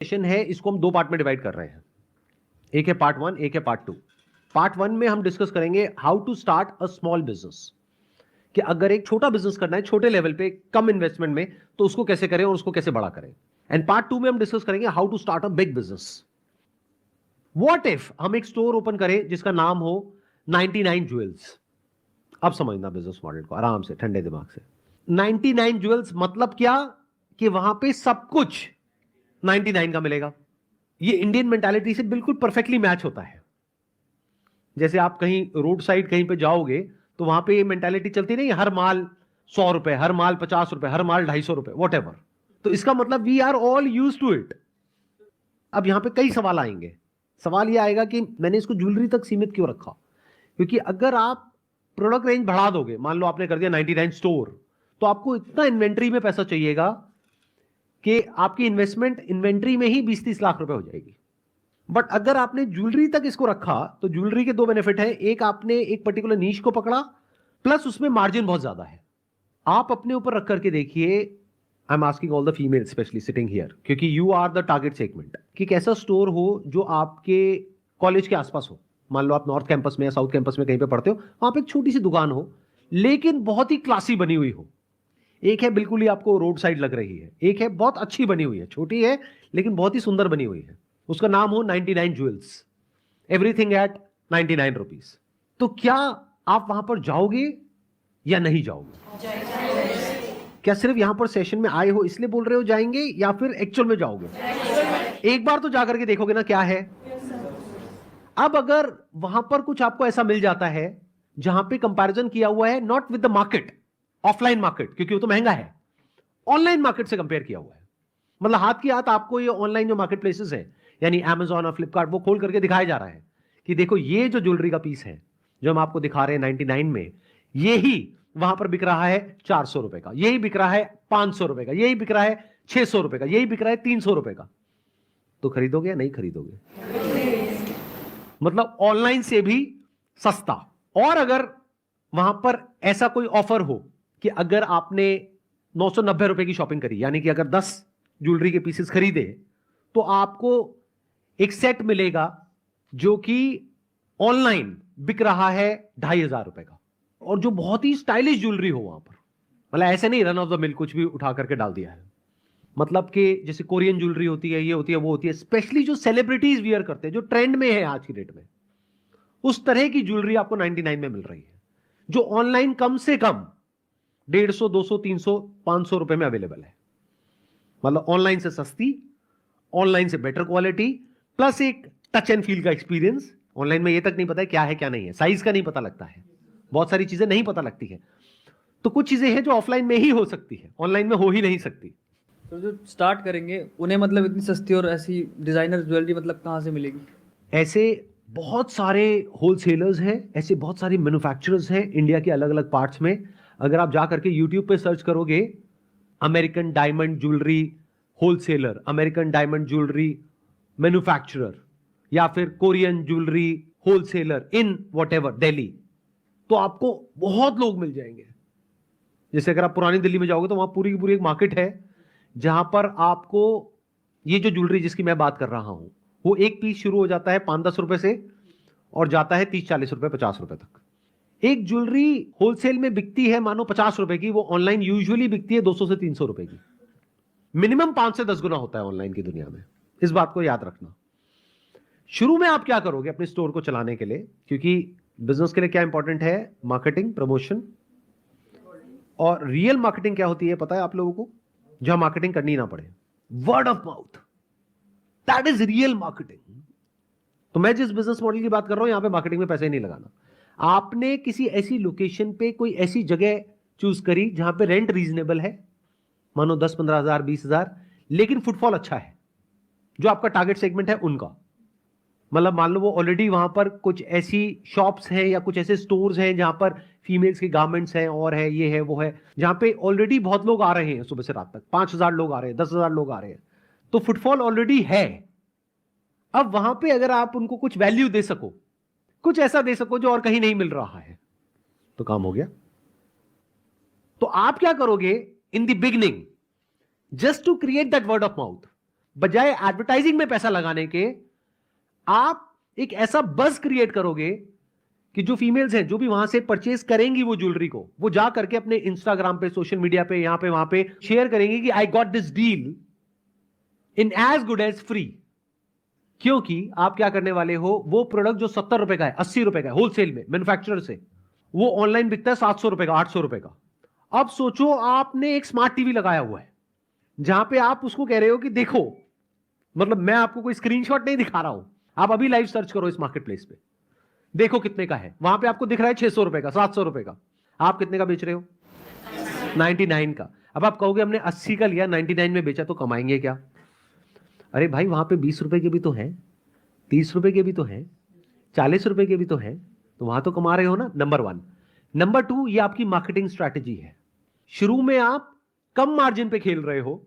Session है, इसको हम दो पार्ट में डिवाइड कर रहे हैं। एक है पार्ट 1, एक है पार्ट 2। पार्ट 1 में हम डिस्कस करेंगे how to start a small business, कि अगर एक छोटा बिजनेस करना है छोटे लेवल पे कम इन्वेस्टमेंट में, तो उसको कैसे करें और उसको कैसे बड़ा करें। एंड पार्ट 2 में हम डिस्कस करेंगे how to start a big business. What if हम एक स्टोर ओपन करें जिसका नाम हो 99 ज्वेल्स। अब समझना बिजनेस मॉडल को आराम से, ठंडे दिमाग से। 99 ज्वेल्स मतलब क्या? कि वहां पे सब कुछ 99 का मिलेगा। ये इंडियन मेंटालिटी से बिल्कुल परफेक्टली मैच होता है। जैसे आप कहीं रोड साइड कहीं पे जाओगे तो वहां पे ये मेंटालिटी चलती नहीं, हर माल 100 रुपए, हर माल 50 रुपए, हर माल 250 रुपए, वॉट एवर। तो इसका मतलब we are all used to it. अब यहां पे कई सवाल आएंगे। सवाल ये आएगा कि मैंने इसको ज्वेलरी तक सीमित क्यों रखा? क्योंकि अगर आप प्रोडक्ट रेंज बढ़ा दोगे, मान लो आपने कर दिया 99 स्टोर, तो आपको इतना इन्वेंट्री में पैसा चाहिएगा कि आपकी इन्वेस्टमेंट इन्वेंट्री में ही 20-30 लाख रुपए हो जाएगी। बट अगर आपने ज्वेलरी तक इसको रखा तो ज्वेलरी के दो बेनिफिट है। एक, आपने एक पर्टिकुलर नीश को पकड़ा, प्लस उसमें मार्जिन बहुत ज्यादा है। आप अपने ऊपर रख करके देखिए। I am asking all the female specially sitting here, क्योंकि you are the target segment, कि कैसा स्टोर हो जो आपके कॉलेज के आसपास हो। मान लो आप नॉर्थ कैंपस में या साउथ कैंपस में कहीं पे पढ़ते हो, वहां पे एक छोटी सी दुकान हो लेकिन बहुत ही क्लासी बनी हुई हो। एक है बिल्कुल ही आपको रोड साइड लग रही है, एक है बहुत अच्छी बनी हुई है, छोटी है लेकिन बहुत ही सुंदर बनी हुई है। उसका नाम हो 99 ज्वेल्स, एवरीथिंग एट 99 रुपीज। तो क्या आप वहां पर जाओगे या नहीं जाओगे? क्या सिर्फ यहां पर सेशन में आए हो इसलिए बोल रहे हो जाएंगे, या फिर एक्चुअल में जाओगे? एक बार तो जाकर के देखोगे ना क्या है। अब अगर वहां पर कुछ आपको ऐसा मिल जाता है जहां पे कंपैरिजन किया हुआ है not with the market, offline market, क्योंकि वो तो महंगा है, ऑनलाइन मार्केट से कंपेयर किया हुआ है। मतलब हाथ की हाथ आपको ये ऑनलाइन जो मार्केट प्लेसेस है, यानी Amazon और फ्लिपकार्ट, वो खोल करके दिखाया जा रहा है कि देखो ये जो ज्वेलरी का पीस है जो हम आपको दिखा रहे हैं 99 में, यही वहां पर बिक रहा है 400 रुपए का, यही बिक रहा है 500 रुपए का, यही बिक रहा है 600 रुपए का, यही बिक रहा है 300 रुपए का। तो खरीदोगे या नहीं खरीदोगे? मतलब ऑनलाइन से भी सस्ता। और अगर वहां पर ऐसा कोई ऑफर हो कि अगर आपने 990 रुपए की शॉपिंग करी, यानी कि अगर 10 ज्वेलरी के पीसेस खरीदे, तो आपको एक सेट मिलेगा जो कि ऑनलाइन बिक रहा है 2500 रुपए का, और जो बहुत ही स्टाइलिश ज्वेलरी हो वहां पर। मतलब ऐसे नहीं रन ऑफ द मिल कुछ भी उठा करके डाल दिया है। मतलब कि जैसे कोरियन ज्वेलरी होती है, ये होती है, वो होती है, स्पेशली जो सेलिब्रिटीज वियर करते हैं, जो ट्रेंड में है आज की डेट में, उस तरह की ज्वेलरी आपको 99 में मिल रही है, जो ऑनलाइन कम से कम 150, 200, 300, 500 रुपए में अवेलेबल है। मतलब ऑनलाइन से सस्ती, ऑनलाइन से बेटर क्वालिटी, प्लस एक टच एंड फील का एक्सपीरियंस। ऑनलाइन में ये तक नहीं पता है क्या है क्या नहीं है, साइज का नहीं पता लगता है, बहुत सारी चीजें नहीं पता लगती है। तो कुछ चीजें हैं जो ऑफलाइन में ही हो सकती है, ऑनलाइन में हो ही नहीं सकती। तो जो स्टार्ट करेंगे उन्हें मतलब इतनी सस्ती और ऐसी डिजाइनर ज्वेलरी मतलब कहाँ से मिलेगी? ऐसे बहुत सारे होलसेलर्स हैं, ऐसे बहुत सारे मैन्युफैक्चरर्स हैं इंडिया के अलग अलग पार्ट्स में। अगर आप जा करके यूट्यूब पे सर्च करोगे American diamond jewellery wholesaler, American diamond jewellery manufacturer, या फिर Korean jewellery wholesaler in what Delhi, तो आपको बहुत लोग मिल जाएंगे। जैसे अगर आप पुरानी दिल्ली में जाओगे तो वहां पूरी की पूरी एक मार्केट है जहां पर आपको ये जो ज्वेलरी जिसकी मैं बात कर रहा हूं, वो एक पीस शुरू हो जाता है 5-10 रुपए से और जाता है 30-40 रुपए, 50 रुपए तक। एक ज्वेलरी होलसेल में बिकती है मानो 50 रुपए की, वो ऑनलाइन यूजुअली बिकती है 200 से 300 रुपए की। मिनिमम 5 से 10 गुना होता है ऑनलाइन की दुनिया में, इस बात को याद रखना। शुरू में आप क्या करोगे अपने स्टोर को चलाने के लिए, क्योंकि बिजनेस के लिए क्या इंपॉर्टेंट है? Marketing, promotion. और रियल मार्केटिंग क्या होती है पता है आप लोगों को? जहां मार्केटिंग करनी ना पड़े, word of mouth, that is real marketing. तो मैं जिस बिजनेस मॉडल की बात कर रहा हूं, यहां पे मार्केटिंग में पैसे ही नहीं लगाना। आपने किसी ऐसी लोकेशन पे कोई ऐसी जगह चूज करी जहां पे रेंट रीजनेबल है, मानो 10-15 हजार, 20,000, लेकिन फुटफॉल अच्छा है, जो आपका टारगेट सेगमेंट है उनका। मतलब मान लो वो ऑलरेडी वहां पर कुछ ऐसी शॉप्स हैं या कुछ ऐसे स्टोर्स हैं जहां पर फीमेल्स के गारमेंट्स हैं, और है, ये है, वो है, जहां पे ऑलरेडी बहुत लोग आ रहे हैं सुबह से रात तक, 5,000 लोग आ रहे हैं, 10,000 लोग आ रहे हैं, तो फुटफॉल ऑलरेडी है। अब वहां पे अगर आप उनको कुछ वैल्यू दे सको, कुछ ऐसा दे सको जो और कहीं नहीं मिल रहा है, तो काम हो गया। तो आप क्या करोगे in the beginning, just to create that word of mouth? बजाय एडवर्टाइजिंग में पैसा लगाने के आप एक ऐसा बज क्रिएट करोगे कि जो फीमेल्स हैं, जो भी वहां से परचेज करेंगी वो ज्वेलरी को, वो जा करके अपने इंस्टाग्राम पे, सोशल मीडिया पे, यहां पे वहां पे शेयर करेंगी कि I got this deal in as good as free. क्योंकि आप क्या करने वाले हो, वो प्रोडक्ट जो 70 रुपए का है, 80 रुपए का है होलसेल में मैन्युफैक्चरर से, वो ऑनलाइन बिकता है 700 रुपए का, 800 रुपए का। अब सोचो आपने एक स्मार्ट टीवी लगाया हुआ है जहां पे आप उसको कह रहे हो कि देखो, मतलब मैं आपको कोई स्क्रीनशॉट नहीं दिखा रहा हूं, आप अभी लाइव सर्च करो इस मार्केट प्लेस पे, देखो कितने का है। वहां पे आपको दिख रहा है 600 रुपए का, 700 रुपए का, आप कितने का बेच रहे हो? 99 का। अब आप कहोगे हमने 80 का लिया, 99 में बेचा, तो कमाएंगे क्या? अरे भाई वहां पे 20 रुपए के भी तो हैं, 30 रुपए के भी तो हैं, 40 रुपए के भी तो हैं, तो वहां तो कमा रहे हो ना, नंबर 1। नंबर 2, ये आपकी मार्केटिंग स्ट्रैटेजी है। शुरू में आप कम मार्जिन पे खेल रहे हो,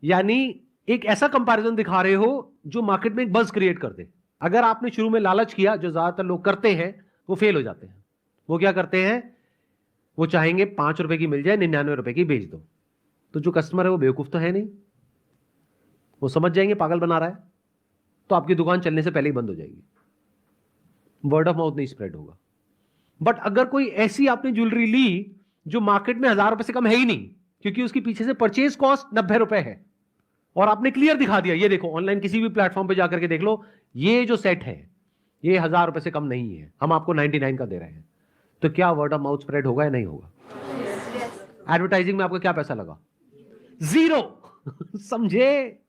यानी एक ऐसा कंपैरिजन दिखा रहे हो जो मार्केट में एक बज क्रिएट कर दे। अगर आपने शुरू में लालच किया, जो ज्यादातर लोग करते हैं, वो फेल हो जाते हैं। वो क्या करते हैं, वो चाहेंगे 5 रुपए की मिल जाए, 99 रुपए की बेच दो। तो जो कस्टमर है वो बेवकूफ तो है नहीं, वो समझ जाएंगे पागल बना रहा है, तो आपकी दुकान चलने से पहले ही बंद हो जाएगी, वर्ड ऑफ माउथ नहीं स्प्रेड होगा। बट अगर कोई ऐसी आपने ज्वेलरी ली जो मार्केट में 1000 रुपए से कम है ही नहीं, क्योंकि उसकी पीछे से परचेज कॉस्ट 90 रुपए है, और आपने क्लियर दिखा दिया, ये देखो ऑनलाइन किसी भी प्लेटफॉर्म पे जाकर के देख लो, ये जो सेट है ये 1000 रुपए से कम नहीं है, हम आपको 99 का दे रहे हैं, तो क्या वर्ड ऑफ माउथ स्प्रेड होगा या नहीं होगा? एडवर्टाइजिंग में आपका क्या पैसा लगा? 0। समझे?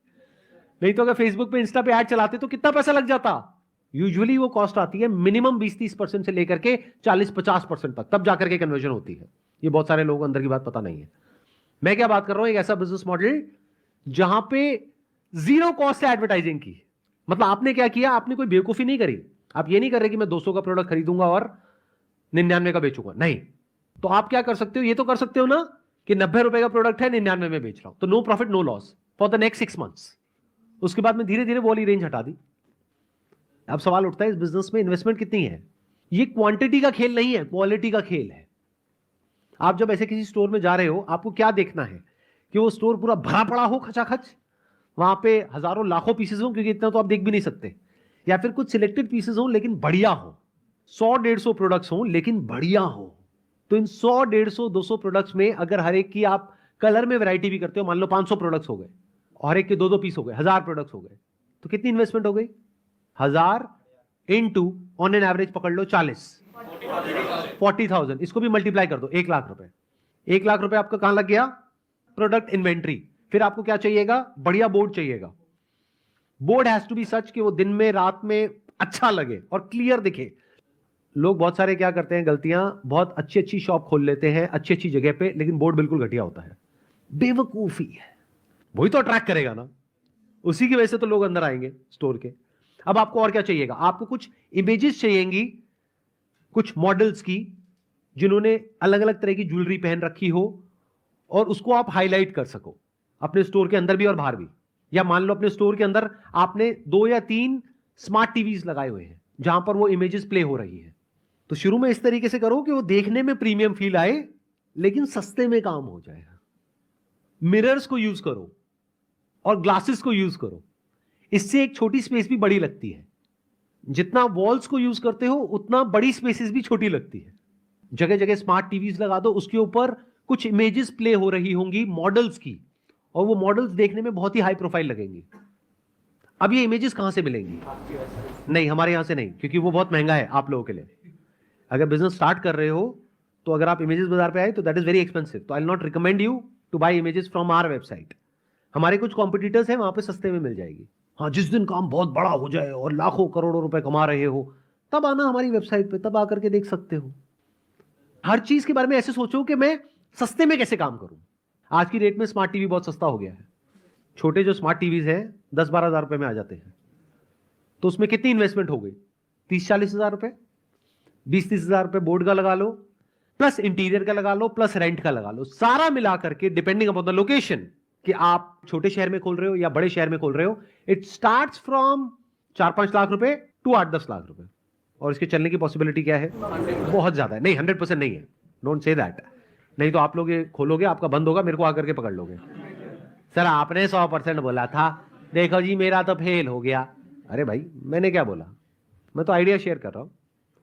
नहीं तो अगर फेसबुक पे, इंस्टा पे ऐड चलाते तो कितना पैसा लग जाता? यूजुअली वो कॉस्ट आती है मिनिमम 20-30% से लेकर के 40-50% तक, तब जाकर के कन्वर्जन होती है। ये बहुत सारे लोगों को अंदर की बात पता नहीं है। मैं क्या बात कर रहा हूं, एक ऐसा बिजनेस मॉडल जहां पे 0 कॉस्ट है एडवर्टाइजिंग की। मतलब आपने क्या किया, आपने कोई बेवकूफी नहीं करी। आप ये नहीं कर रहे कि मैं 200 का प्रोडक्ट खरीदूंगा और 99 का बेचूंगा, नहीं। तो आप क्या कर सकते हो, ये तो कर सकते हो ना कि 90 रुपए का प्रोडक्ट है, 99 में बेच रहा हूं, तो no profit no loss for the next 6 months. उसके बाद में धीरे धीरे वो वाली रेंज हटा दी। अब सवाल उठता है, इस बिजनेस में इन्वेस्टमेंट कितनी है? ये क्वांटिटी का खेल नहीं है, क्वालिटी का खेल है। आप जब ऐसे किसी स्टोर में जा रहे हो, आपको क्या देखना है कि वो स्टोर पूरा भरा पड़ा हो खचाखच, वहां पे हजारों लाखों पीसेस हो, क्योंकि इतना तो आप देख भी नहीं सकते, या फिर कुछ सिलेक्टेड पीसेस हो लेकिन बढ़िया हो, 100-150 प्रोडक्ट्स हो लेकिन बढ़िया हो। तो इन 100, 150, 200 प्रोडक्ट्स में अगर हर एक की आप कलर में वैरायटी भी करते हो, मान लो 500 प्रोडक्ट्स हो गए, और एक के 2-2 पीस हो गए, 1000 प्रोडक्ट्स हो गए, तो कितनी इन्वेस्टमेंट हो गई? 1000 इंटू ऑन एन एवरेज पकड़ लो 40,000, इसको भी मल्टीप्लाई कर दो, 1 लाख रुपए। 1 लाख रुपए आपका कहां लग गया? Product inventory. फिर आपको क्या चाहिएगा? बढ़िया बोर्ड चाहिएगा। बोर्ड हैज टू बी सच कि वो दिन में रात में अच्छा लगे और क्लियर दिखे। लोग बहुत सारे क्या करते हैं गलतियां, बहुत अच्छी अच्छी शॉप खोल लेते हैं अच्छी अच्छी जगह पे, लेकिन बोर्ड बिल्कुल घटिया होता है। बेवकूफी है। वही तो अट्रैक्ट करेगा ना, उसी की वजह से तो लोग अंदर आएंगे स्टोर के। अब आपको और क्या चाहिएगा? आपको कुछ इमेजेस चाहिएंगी, कुछ मॉडल्स की, जिन्होंने अलग अलग तरह की ज्वेलरी पहन रखी हो, और उसको आप हाईलाइट कर सको अपने स्टोर के अंदर भी और बाहर भी। या मान लो अपने स्टोर के अंदर आपने 2 या 3 स्मार्ट टीवीज लगाए हुए हैं जहां पर वो इमेजेस प्ले हो रही है। तो शुरू में इस तरीके से करो कि वो देखने में प्रीमियम फील आए, लेकिन सस्ते में काम हो जाएगा। मिरर्स को यूज करो और ग्लासेस को यूज करो, इससे एक छोटी स्पेस भी बड़ी लगती है। जितना वॉल्स को यूज करते हो उतना बड़ी स्पेसेस भी छोटी लगती है। जगह जगह स्मार्ट टीवीज लगा दो, उसके ऊपर कुछ इमेजेस प्ले हो रही होंगी मॉडल्स की, और वो मॉडल्स देखने में बहुत ही हाई प्रोफाइल लगेंगी। अब ये इमेजेस कहां से मिलेंगी? नहीं, हमारे यहां से नहीं, क्योंकि वो बहुत महंगा है आप लोगों के लिए। अगर बिजनेस स्टार्ट कर रहे हो तो अगर आप इमेजेस बाजार पे आए तो दैट इज वेरी एक्सपेंसिव, तो I will not recommend you to buy images from our website. हमारे कुछ कॉम्पिटिटर्स हैं, वहां पे सस्ते में मिल जाएगी। हाँ, जिस दिन काम बहुत बड़ा हो जाए और लाखों करोड़ों रुपए कमा रहे हो, तब आना हमारी वेबसाइट पे, तब आकर के देख सकते हो। हर चीज के बारे में ऐसे सोचो कि मैं सस्ते में कैसे काम करूं। आज की डेट में स्मार्ट टीवी बहुत सस्ता हो गया है। छोटे जो स्मार्ट टीवीज हैं 10-12 हजार रुपए में आ जाते हैं। तो उसमें कितनी इन्वेस्टमेंट हो गई? 30-40 हजार रुपए, 20-30 हजार रुपए बोर्ड का लगा लो, प्लस इंटीरियर का लगा लो, प्लस रेंट का लगा लो, सारा मिला करके डिपेंडिंग अपॉन द लोकेशन, कि आप छोटे शहर में खोल रहे हो या बड़े शहर में खोल रहे हो, इट स्टार्ट्स फ्रॉम 4-5 लाख रुपए टू 8-10 लाख रुपए। और इसके चलने की पॉसिबिलिटी क्या है? बहुत ज्यादा है। नहीं, 100% नहीं है, डोंट से दैट। नहीं तो आप लोग ये खोलोगे, आपका बंद होगा, मेरे को आकर के पकड़ लोगे, सर आपने 100% बोला था, देखो जी मेरा तो फेल हो गया। अरे भाई मैंने क्या बोला, मैं तो आइडिया शेयर कर रहा हूं।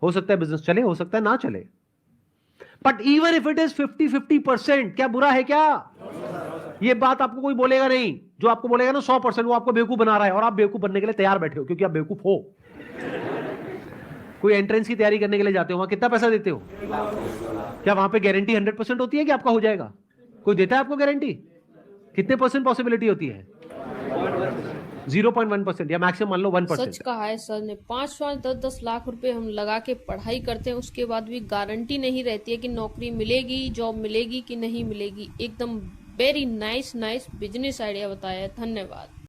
हो सकता है बिजनेस चले, हो सकता है ना चले, but even if it is 50-50%, क्या बुरा है क्या? ये बात आपको कोई बोलेगा नहीं। जो आपको बोलेगा ना 100%, वो आपको बेवकूफ बना रहा है, और आप बेवकूफ बनने के लिए तैयार बैठे हो, क्योंकि आप बेवकूफ हो। कोई एंट्रेंस की तैयारी करने के लिए जाते हो, वहां कितना पैसा देते हो? क्या वहां पे गारंटी 100% होती है कि आपका हो जाएगा? कोई देता है आपको गारंटी? कितने परसेंट पॉसिबिलिटी होती है? 0.1%, या मैक्सिमम मान लो 1%। सच कहा है सर ने। 5-5, 10-10 लाख रुपए हम लगा के पढ़ाई करते हैं, उसके बाद भी गारंटी नहीं रहती है कि नौकरी मिलेगी, जॉब मिलेगी कि नहीं मिलेगी। एकदम वेरी नाइस बिजनेस आइडिया बताया है, धन्यवाद।